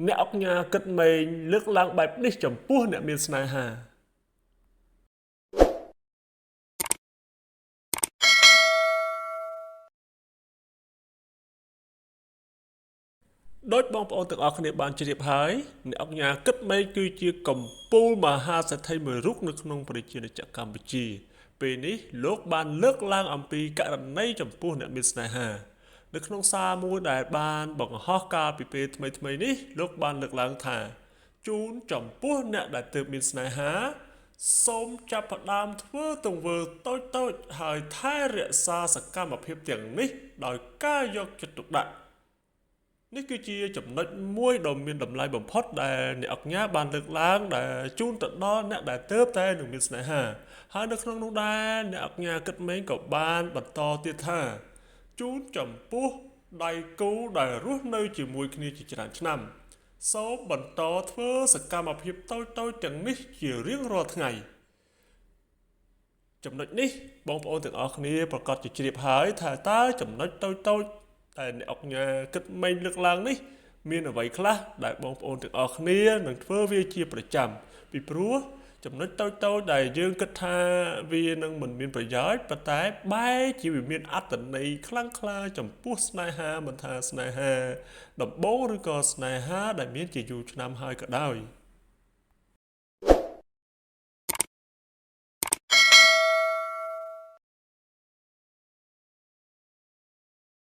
អ្នកអុកញ៉ាគិតមែងលើកឡើងបែបនេះចំពោះអ្នកមានស្នេហាដោយបងប្អូនទាំងអស់គ្នាបានជ្រាបហើយអ្នកអុកញ៉ាគិតមែងគឺជាកំពូលមហាសេដ្ឋីមួយរូបនៅក្នុងប្រជាជាតិកម្ពុជាពេលនេះលោកបានលើកឡើងអំពីករណីចំពោះអ្នកមានស្នេហានៅក្នុងសារមួយដែលបានបង្ហោះកាលពីពេលថ្មីនេះលោកបានលើកឡើងថាជូនចំពោះអ្នកដែលទើបមានស្នេហាសូមចាប់ផ្ដើមធ្វើទង្វើតូចហើយថែរក្សាសកម្មភាពទាំងនេះដោយការយកចិត្តទុកដាក់នេះគឺជាចំណុចមួយដ៏មានតម្លៃបំផុតដែលអ្នកអុកញ៉ាបានលើកឡើងដែលជូនទៅដល់អ្នកដែលទើបតែនឹងមានស្នេហាហើយនៅក្នុងនោះដែរអ្នកអុកញ៉ាគិតមែងក៏បានបន្តទៀតថាជូនចំពោះដៃគូដែលរស់នៅជាមួយគ្នាជាច្រើនឆ្នាំសូមបន្តធ្វើសកម្មភាពតូចទាំងនេះជារៀងរាល់ថ្ងៃចំណុចនេះបងប្អូនទាំងអស់គ្នាប្រកាសជាជ្រាបហើយថាតើចំណុចតូចតែអ្នកអុកញ៉ាគិតមែងលើកឡើងនេះមានអ្វីខ្លះដែលបងប្អូនទាំងអស់គ្នានឹងធ្វើវាជាប្រចាំពីព្រោះចំណុចតូចដែលយើងគិតថាវានឹងមិនមានប្រយោជន៍ប៉ុន្តែបែរជាវាមានអត្ថន័យខ្លាំងក្លាចំពោះស្នេហាមិនថាស្នេហាដំបូងឬក៏ស្នេហាដែលមានជាយូរឆ្នាំហើយក៏ដោយ